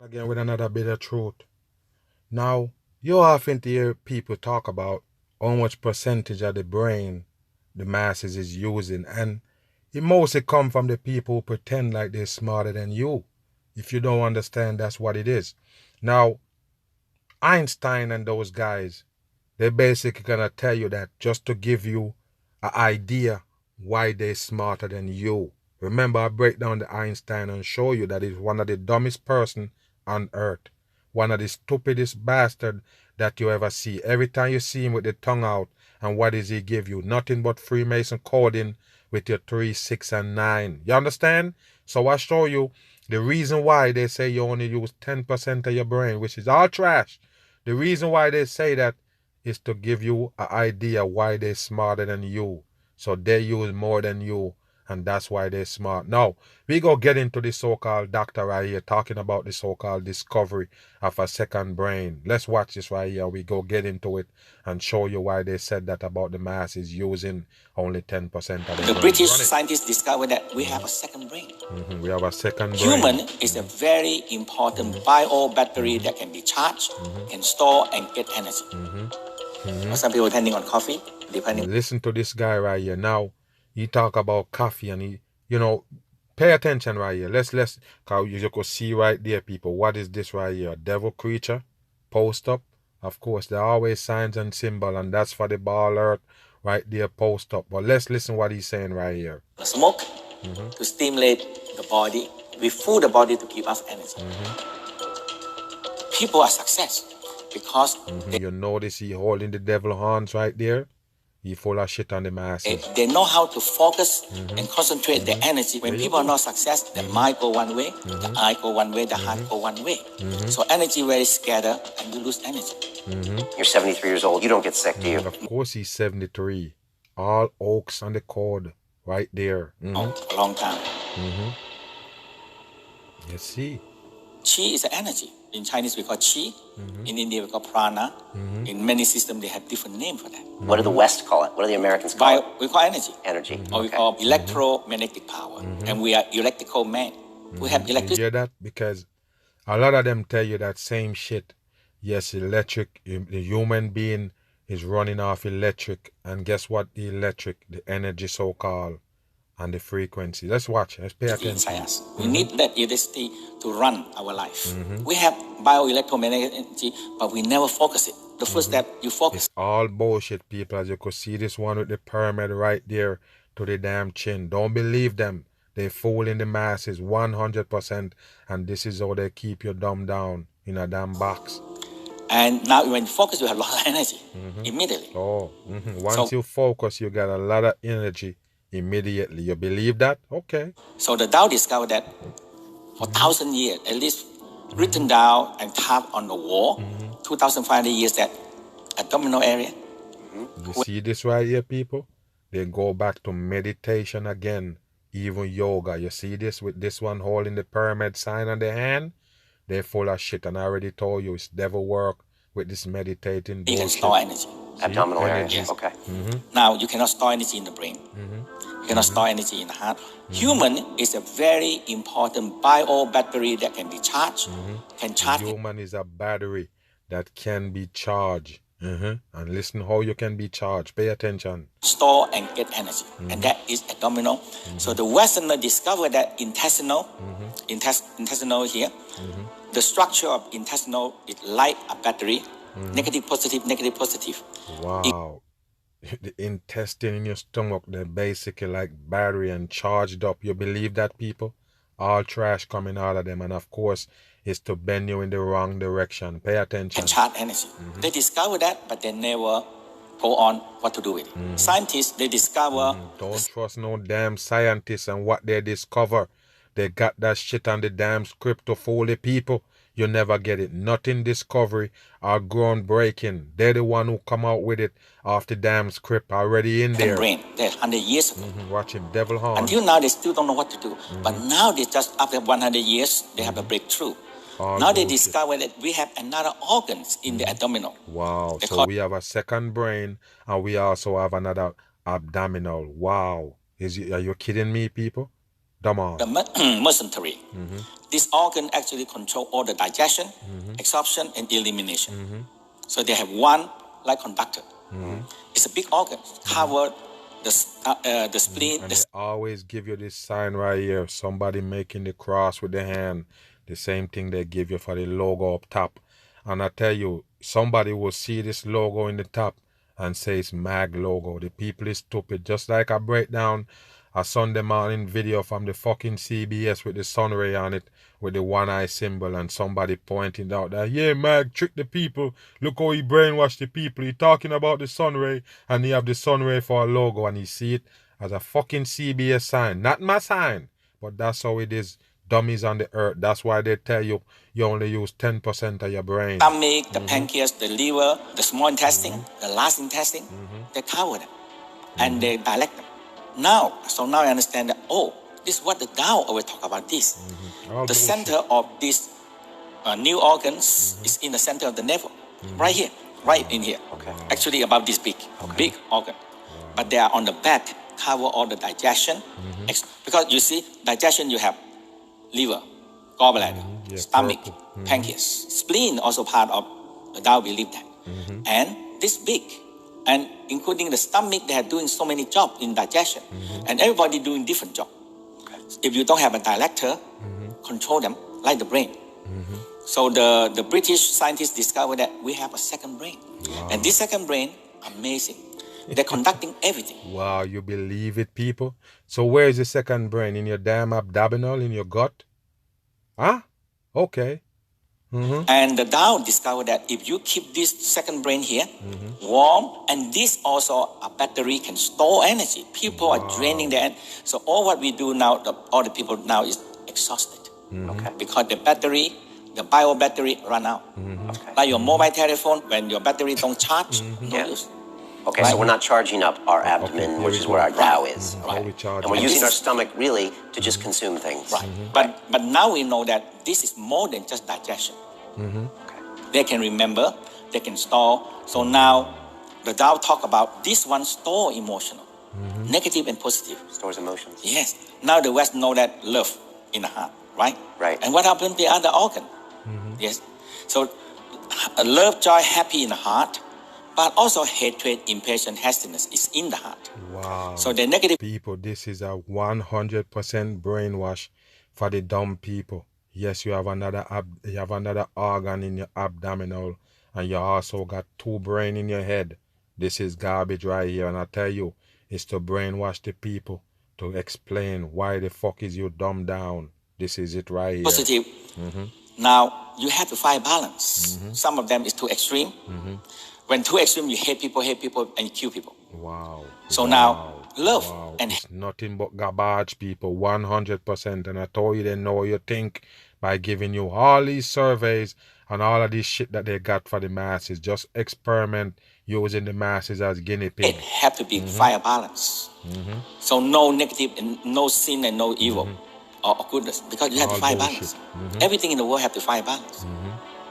Again with another bit of truth. Now, you often hear people talk about how much percentage of the brain the masses is using, and it mostly come from the people who pretend like they're smarter than you. If you don't understand, that's what it is. Now, Einstein and those guys, they're basically gonna tell you that just to give you an idea why they're smarter than you. Remember, I break down the Einstein and show you that he's one of the dumbest person on earth. One of the stupidest bastard that you ever see. Every time you see him with the tongue out, and what does he give you? Nothing but Freemason coding with your 3, 6, and 9. You understand? So I show you the reason why they say you only use 10% of your brain, which is all trash. The reason why they say that is to give you an idea why they're smarter than you. So they use more than you, and that's why they're smart. Now, we go get into the so-called doctor right here, talking about the so-called discovery of a second brain. Let's watch this right here. We go get into it and show you why they said that about the masses using only 10% of the brain. British scientists discovered that we have a second brain. We have a second brain. Human is a very important bio battery that can be charged, can store and get energy. Some people depending on coffee, depending. Listen to this guy right here. Now, he talk about coffee and he, pay attention right here. Let's, cause you could see right there, people. What is this right here? A devil creature? Post up? Of course, there are always signs and symbol, and that's for the ball earth right there, post up. But let's listen what he's saying right here. Smoke to stimulate the body. We fool the body to give us energy. People are success because you notice he holding the devil horns right there. He full of shit on the masses. They know how to focus and concentrate their energy. When people are not success, the mind go one way, the eye go one way, the heart go one way. So energy very scattered and you lose energy. You're 73 years old. You don't get sick, do you? Of course he's 73. All oaks on the cord right there. A long time. You see. Chi is energy. In Chinese we call chi. In India we call prana. In many systems they have different name for that. What do the West call it? What do the Americans call it? We call energy. Energy. Or we call electromagnetic power. And we are electrical man. We have electricity. You hear that? Because a lot of them tell you that same shit. Yes, electric, the human being is running off electric. And guess what? The electric, the energy so-called, and the frequency. Let's watch. Let's pay attention. We need that electricity to run our life. We have bioelectromagnetic energy, but we never focus it. The first step, you focus. It's all bullshit, people. As you could see this one with the pyramid right there to the damn chin. Don't believe them. They fooling the masses 100%. And this is how they keep you dumb down in a damn box. And now when you focus, you have a lot of energy immediately. Once you focus, you get a lot of energy immediately. You believe that? Okay. So the Tao discovered that for 1,000 years, at least written down and carved on the wall, 2,500 years, that abdominal area. You see this right here, people? They go back to meditation again, even yoga. You see this with this one holding the pyramid sign on the hand? They're full of shit, and I already told you it's devil work with this meditating bullshit. You can store energy. Abdominal area. Yes. Okay. Now, you cannot store energy in the brain. You cannot store energy in the heart. Human is a very important bio battery that can be charged. Can charge. Human is a battery that can be charged. And listen how you can be charged. Pay attention. Store and get energy. And that is abdominal. So the Westerner discovered that intestinal here, the structure of intestinal is like a battery. Negative, positive, negative, positive. Wow. The intestine in your stomach, they're basically like battery and charged up. You believe that, people? All trash coming out of them. And of course, it's to bend you in the wrong direction. Pay attention. And charge energy. They discover that, but they never go on what to do with it. Scientists, they discover... Don't trust no damn scientists and what they discover. They got that shit on the damn script to fool the people. You never get it. Nothing discovery or groundbreaking. They're the one who come out with it off the damn script already in there. Brain. They're 100 years ago. Watch him, devil horn. Until now, they still don't know what to do. But now, they just after 100 years, they have a breakthrough. Now they discover that we have another organs in the abdominal. Wow. So we have a second brain and we also have another abdominal. Wow. Are you kidding me, people? Dumb on. The mesentery. This organ actually control all the digestion, absorption, and elimination. So they have one like conductor. It's a big organ, cover the spleen. And they always give you this sign right here. Somebody making the cross with the hand. The same thing they give you for the logo up top. And I tell you, somebody will see this logo in the top and say it's MAG logo. The people is stupid. Just like I break down a Sunday morning video from the fucking CBS with the sun ray on it with the one eye symbol, and somebody pointing out that, yeah, MAG tricked the people. Look how he brainwashed the people. He talking about the sun ray and he have the sun ray for a logo and he see it as a fucking CBS sign. Not my sign, but that's how it is. Dummies on the earth. That's why they tell you you only use 10% of your brain. Stomach, the pancreas, the liver, the small intestine, the large intestine, they cover them and they dilate them. Now I understand that, this is what the Tao always talk about this. The center of these new organs is in the center of the navel. Right here, right in here. Actually about this big organ. But they are on the back, cover all the digestion. Because you see, digestion you have liver, gallbladder, stomach, pancreas, spleen also part of the Tao believe that. And this big, and including the stomach, they are doing so many jobs in digestion, and everybody doing different job. If you don't have a director, control them like the brain. So the British scientists discovered that we have a second brain, and this second brain, amazing. They're conducting everything. Wow, you believe it, people? So where is the second brain? In your damn abdominal, in your gut? Huh? Okay. And the Tao discovered that if you keep this second brain here warm, and this also a battery can store energy. People are draining their energy. So all what we do now, all the people now is exhausted. Because the battery, the bio battery run out. Like your mobile telephone, when your battery don't charge, no use. Okay, so we're not charging up our abdomen, which is where our Tao is. And we're using our stomach really to just consume things. But now we know that this is more than just digestion. They can remember, they can store. So now the Tao talk about this one store emotional, negative and positive. Stores emotions. Yes. Now the West know that love in the heart, right? Right. And what happened to the other organ? Yes. So love, joy, happy in the heart. But also hatred, impatience, hastiness is in the heart. Wow. So the negative people, this is a 100% brainwash for the dumb people. Yes, you have another organ in your abdominal, and you also got two brain in your head. This is garbage right here, and I tell you, it's to brainwash the people, to explain why the fuck is you dumbed down. This is it right here. Positive. Now you have to find balance. Some of them is too extreme. When too extreme, you hate people, and you kill people. Wow. So now, love and it's nothing but garbage, people, 100%. And I told you they know you think by giving you all these surveys and all of this shit that they got for the masses. Just experiment using the masses as guinea pig. It have to be fire balance. So no negative and no sin and no evil or goodness, because you have to fire balance. Everything in the world have to fire balance.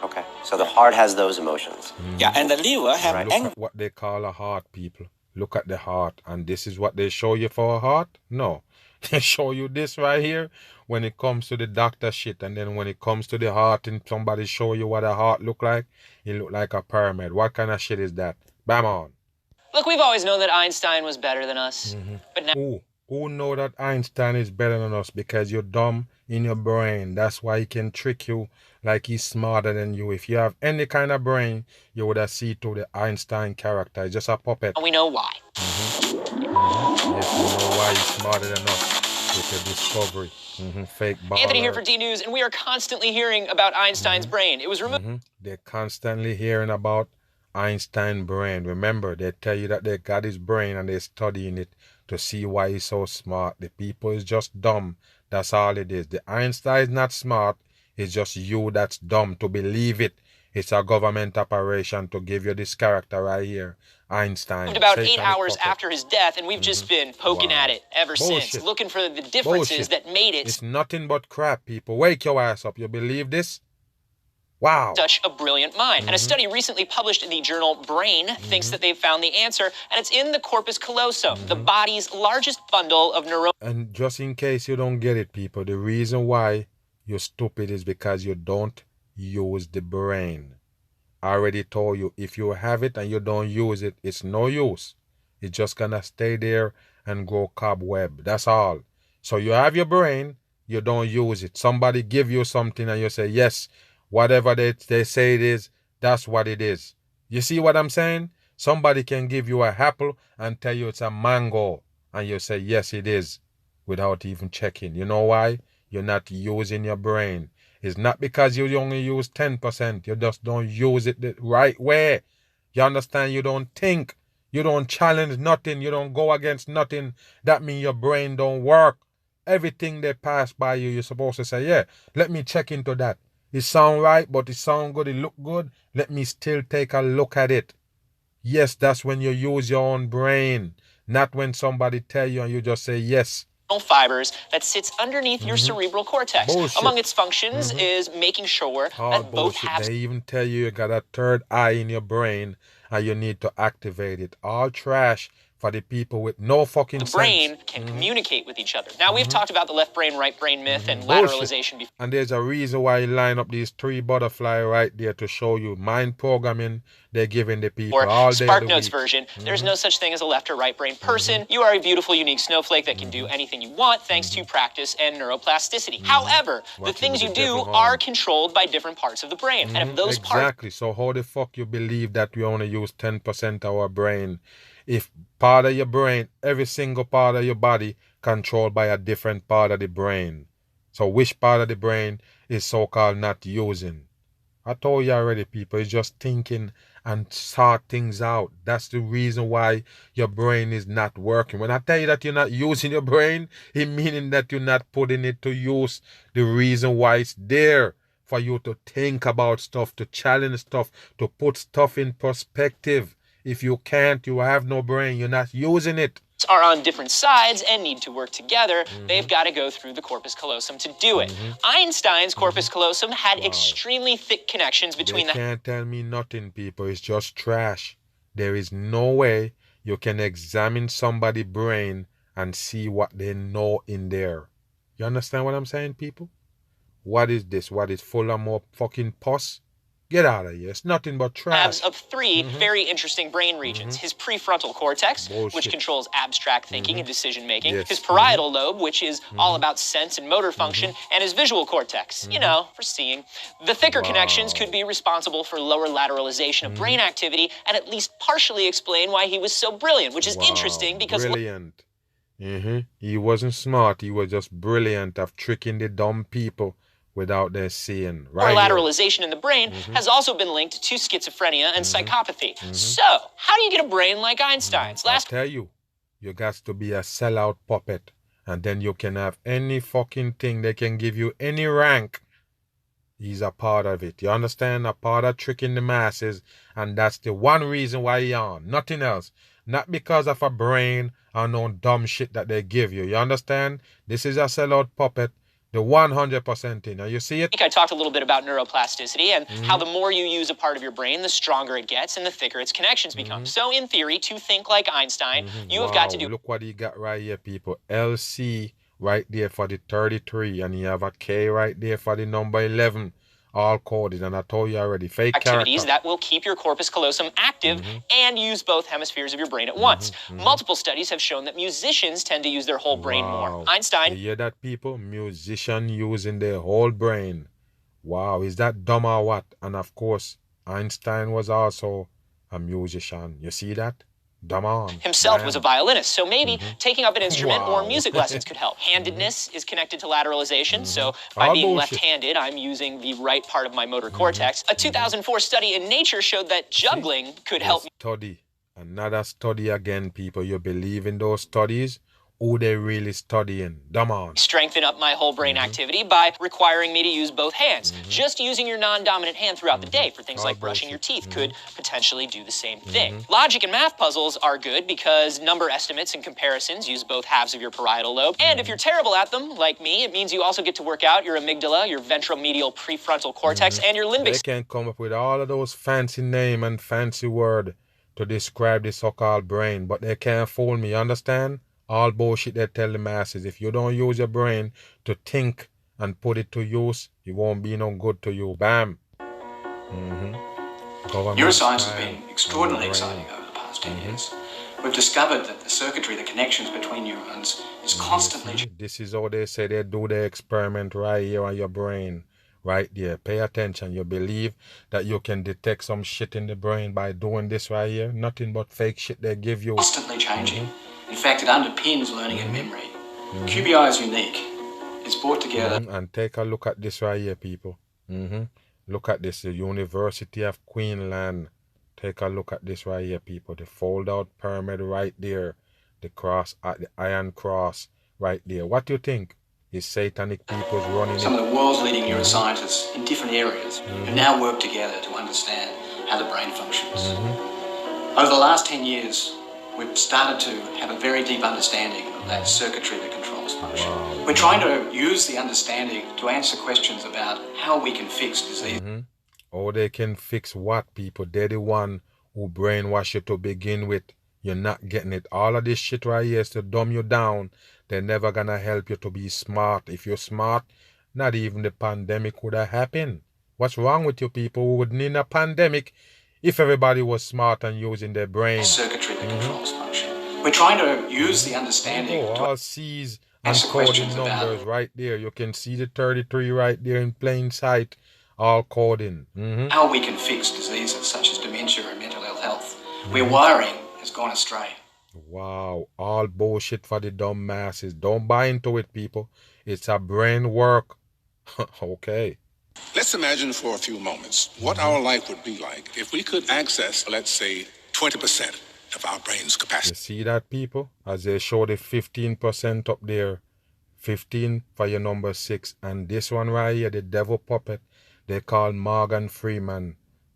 Okay, so the heart has those emotions. Yeah, and the liver have Look at what they call a heart, people. Look at the heart. And this is what they show you for a heart? No. They show you this right here when it comes to the doctor shit. And then when it comes to the heart and somebody show you what a heart look like, it look like a pyramid. What kind of shit is that? Bam on. Look, we've always known that Einstein was better than us. But now... Who know that Einstein is better than us? Because you're dumb in your brain. That's why he can trick you like he's smarter than you. If you have any kind of brain, you would have seen through the Einstein character. It's just a puppet. we know why. Yes, we know why he's smarter than us with the discovery. Fake baller. Anthony here for D News, and we are constantly hearing about Einstein's brain. It was removed. They're constantly hearing about Einstein brain. Remember, they tell you that they got his brain and they're studying it to see why he's so smart. The people is just dumb. That's all it is. The Einstein is not smart. It's just you that's dumb to believe it. It's a government operation to give you this character right here, Einstein. About 8 hours after his death, and we've just been poking at it ever since, looking for the differences that made it. It's nothing but crap, people. Wake your ass up. You believe this? Wow. Such a brilliant mind. And a study recently published in the journal Brain thinks that they've found the answer, and it's in the corpus callosum, the body's largest bundle of neurons. And just in case you don't get it, people, the reason why you're stupid is because you don't use the brain. I already told you, if you have it and you don't use it, it's no use. It's just gonna stay there and grow cobweb. That's all. So you have your brain, you don't use it. Somebody give you something and you say, yes, whatever they say it is, that's what it is. You see what I'm saying? Somebody can give you an apple and tell you it's a mango, and you say, yes, it is, without even checking. You know why? You're not using your brain. It's not because you only use 10%. You just don't use it the right way. You understand? You don't think. You don't challenge nothing. You don't go against nothing. That means your brain don't work. Everything they pass by you, you're supposed to say, yeah, let me check into that. It sound right, but it sound good, it look good. Let me still take a look at it. Yes, that's when you use your own brain. Not when somebody tell you and you just say yes. Fibers that sits underneath your cerebral cortex. Bullshit. Among its functions is making sure that both halves. They even tell you got a third eye in your brain and you need to activate it. All trash for the people with no fucking sense. The brain can communicate with each other. Now, we've talked about the left brain, right brain myth and lateralization before. And there's a reason why you line up these 3 butterflies right there to show you mind programming they're giving the people all day. Spark Notes version, there's no such thing as a left or right brain person. You are a beautiful, unique snowflake that can do anything you want thanks to practice and neuroplasticity. However, the things you do are controlled by different parts of the brain. And if those parts... Exactly. So how the fuck you believe that we only use 10% of our brain? If part of your brain, every single part of your body controlled by a different part of the brain. So which part of the brain is so-called not using? I told you already, people, it's just thinking and sort things out. That's the reason why your brain is not working. When I tell you that you're not using your brain, it meaning that you're not putting it to use. The reason why it's there, for you to think about stuff, to challenge stuff, to put stuff in perspective. If you can't, you have no brain, you're not using it. Are on different sides and need to work together, they've got to go through the corpus callosum to do it. Einstein's corpus callosum had extremely thick connections between They can't tell me nothing, people. It's just trash. There is no way you can examine somebody's brain and see what they know in there. You understand what I'm saying, people? What is this? What is full of more fucking pus? Get out of here. It's nothing but trash. Of 3 very interesting brain regions. His prefrontal cortex, which controls abstract thinking and decision-making. Yes. His parietal lobe, which is all about sense and motor function. And his visual cortex, you know, for seeing. The thicker connections could be responsible for lower lateralization of brain activity and at least partially explain why he was so brilliant, which is interesting because... Brilliant. He wasn't smart. He was just brilliant of tricking the dumb people without their seeing. Right. Lateralization in the brain has also been linked to schizophrenia and psychopathy. So, how do you get a brain like Einstein's? I tell you, you got to be a sellout puppet, and then you can have any fucking thing. They can give you any rank. He's a part of it. You understand? A part of tricking the masses, and that's the one reason why he's on. Nothing else. Not because of a brain or no dumb shit that they give you. You understand? This is a sellout puppet. The 100% in. Now you see it? I talked a little bit about neuroplasticity and how the more you use a part of your brain, the stronger it gets and the thicker its connections become. So in theory, to think like Einstein, you have got to do... Look what he got right here, people. LC right there for the 33, and you have a K right there for the number 11. All coded, and I told you already, fake activities character. That will keep your corpus callosum active and use both hemispheres of your brain at once. Multiple studies have shown that musicians tend to use their whole brain more. Einstein... You hear that, people? Musician using their whole brain. Wow, is that dumb or what? And of course, Einstein was also a musician. You see that? Dumb on. Himself was a violinist, so maybe taking up an instrument or music lessons could help. Handedness is connected to lateralization, so by being left-handed, I'm using the right part of my motor cortex. A 2004 study in Nature showed that juggling could help... Study. Another study again, people. You believe in those studies? Who they really studying? Dumb on. Strengthen up my whole brain activity by requiring me to use both hands. Just using your non-dominant hand throughout the day for things like brushing your teeth could potentially do the same thing. Logic and math puzzles are good because number estimates and comparisons use both halves of your parietal lobe. And if you're terrible at them, like me, it means you also get to work out your amygdala, your ventromedial prefrontal cortex, and your limbic... They can come up with all of those fancy name and fancy word to describe the so-called brain, but they can't fool me, understand? All bullshit they tell the masses. If you don't use your brain to think and put it to use, it won't be no good to you. Bam. Government Neuroscience has style been extraordinarily brain. exciting over the past 10 years. We've discovered that the circuitry, the connections between neurons, is constantly See, this is how they say they do the experiment right here on your brain. Right there. Pay attention. You believe that you can detect some shit in the brain by doing this right here? Nothing but fake shit they give you. constantly changing. In fact, it underpins learning and memory. QBI is unique. It's brought together. And take a look at this right here, people. Look at this, the University of Queensland. Take a look at this right here, people. The fold-out pyramid right there. The cross, the iron cross right there. What do you think? Is satanic people's running Some it? of the world's leading neuroscientists in different areas who now work together to understand how the brain functions. Over the last 10 years, we've started to have a very deep understanding of that circuitry that controls function. We're trying to use the understanding to answer questions about how we can fix disease. Or they can fix what, people? They're the one who brainwash you to begin with. You're not getting it. All of this shit right here is to dumb you down. They're never gonna help you to be smart. If you're smart, not even the pandemic would have happened. What's wrong with you people? We wouldn't need a pandemic if everybody was smart and using their brain. Circuitry that controls function. We're trying to use the understanding to All C's and answer coding questions about numbers right there. You can see the 33 right there in plain sight. All coding. how we can fix diseases such as dementia and mental ill health, where wiring has gone astray. Wow, all bullshit for the dumb masses. Don't buy into it, people. It's a brain work. Okay. Let's imagine for a few moments what our life would be like if we could access, let's say, 20% of our brain's You capacity. see that, people? As they show the 15% up there. 15 for your number 6. And this one right here, the devil puppet, they call Morgan Freeman.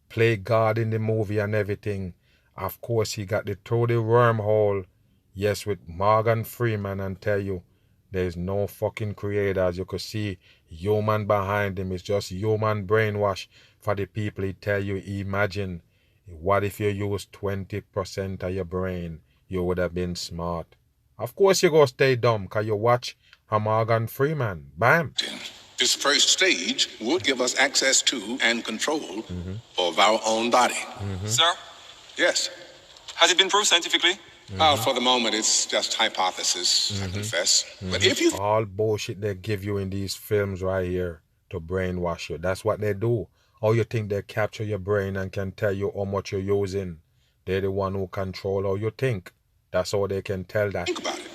Play God in the movie and everything. Of course, he got the through the wormhole. Yes, with Morgan Freeman, and tell you, there's no fucking creator. As you could see, human behind him. It's just human brainwash for the people. He tell you, imagine, what if you use 20% of your brain? You would have been smart. Of course you go stay dumb, because you watch a Morgan Freeman. Bam. This first stage would give us access to and control of our own body. Sir, Yes. has it been proved scientifically? For the moment, it's just hypothesis, I confess. But if you All bullshit they give you in these films right here to brainwash you. That's what they do. How you think they capture your brain and can tell you how much you're using? They're the one who control how you think. That's how they can tell that. think about it,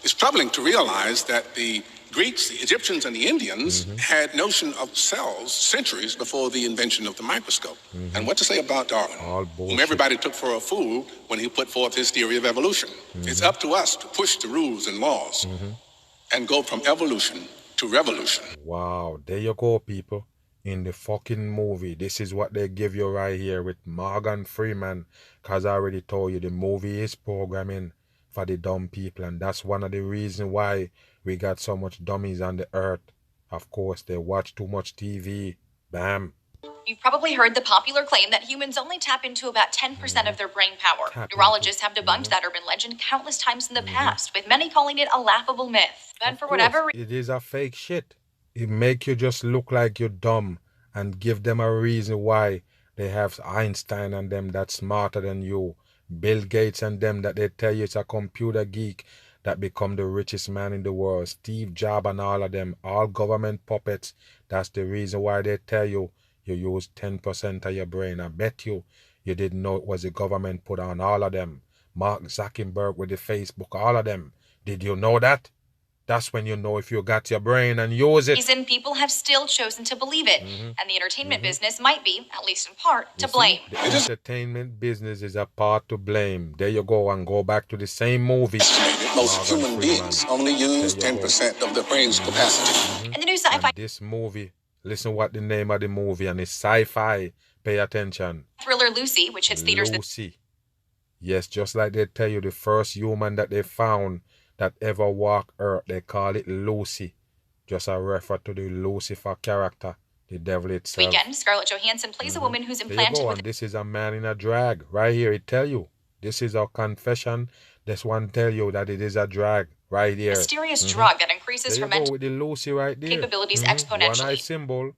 it's troubling to realize that the Greeks, the Egyptians, and the Indians had notion of cells centuries before the invention of the microscope. And what to say about Darwin, All whom bullshit. everybody took for a fool when he put forth his theory of evolution. It's up to us to push the rules and laws and go from evolution to revolution. Wow, there you go, people. In the fucking movie, this is what they give you right here with Morgan Freeman. Because I already told you the movie is programming for the dumb people. And that's one of the reasons why we got so much dummies on the earth. Of course, they watch too much TV. Bam. You've probably heard the popular claim that humans only tap into about 10% of their brain power. Tap Neurologists have debunked that urban legend countless times in the past, with many calling it a laughable myth. And for whatever reason, It is a fake shit. It make you just look like you're dumb and give them a reason why they have Einstein and them that's smarter than you. Bill Gates and them that they tell you it's a computer geek that become the richest man in the world. Steve Jobs and all of them, all government puppets. That's the reason why they tell you you use 10% of your brain. I bet you didn't know it was the government put on all of them. Mark Zuckerberg with the Facebook, all of them. Did you know that? That's when you know if you got your brain and use it. people have still chosen to believe it. And the entertainment business might be, at least in part, to You see, blame. the entertainment business is a part to blame. There you go, and go back to the same movie. Most Morgan human Freeman. beings only use There you go. 10% of the brain's capacity. And the new sci-fi And this movie, listen what the name of the movie, and it's sci-fi. Pay attention. thriller Lucy, which hits theaters this Lucy. Yes, just like they tell you the first human that they found that ever walked Earth, they call it Lucy. Just a refer to the Lucifer character, the devil itself. weekend. Scarlett Johansson plays a woman who's There you implanted go, with and this is a man in a drag. Right here, it tell you. This is a confession. This one tell you that it is a drag. right here. Mysterious drug that increases There her you go mental with the Lucy right there. capabilities One eye exponentially. symbol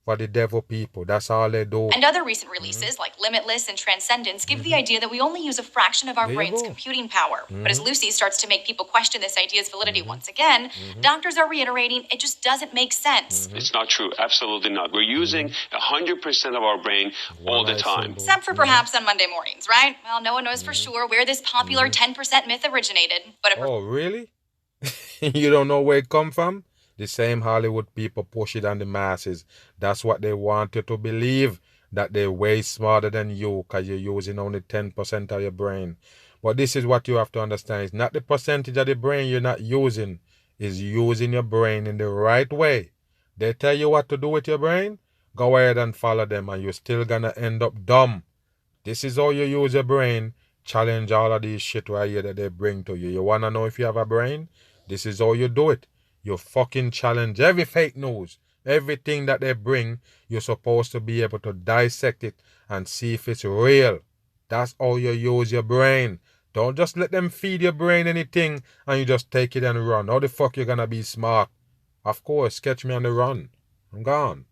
for the devil people. That's all they do. And other recent releases, like Limitless and Transcendence, give the idea that we only use a fraction of our There you brain's go. computing power. But as Lucy starts to make people question this idea's validity once again, doctors are reiterating it just doesn't make sense. It's not true. Absolutely not. We're using 100% of our brain all the eye time. symbol. Except for perhaps on Monday mornings, right? Well, no one knows for sure where this popular 10% myth originated. But Oh, really? You don't know where it come from? The same Hollywood people push it on the masses. That's what they want you to believe, that they're way smarter than you because you're using only 10% of your brain. But this is what you have to understand. It's not the percentage of the brain you're not using. It's using your brain in the right way. They tell you what to do with your brain, go ahead and follow them and you're still gonna end up dumb. This is how you use your brain. Challenge all of these shit right here that they bring to you. You wanna know if you have a brain? This is how you do it. You fucking challenge every fake news. Everything that they bring, you're supposed to be able to dissect it and see if it's real. That's how you use your brain. Don't just let them feed your brain anything and you just take it and run. How the fuck you gonna be smart? Of course, catch me on the run. I'm gone.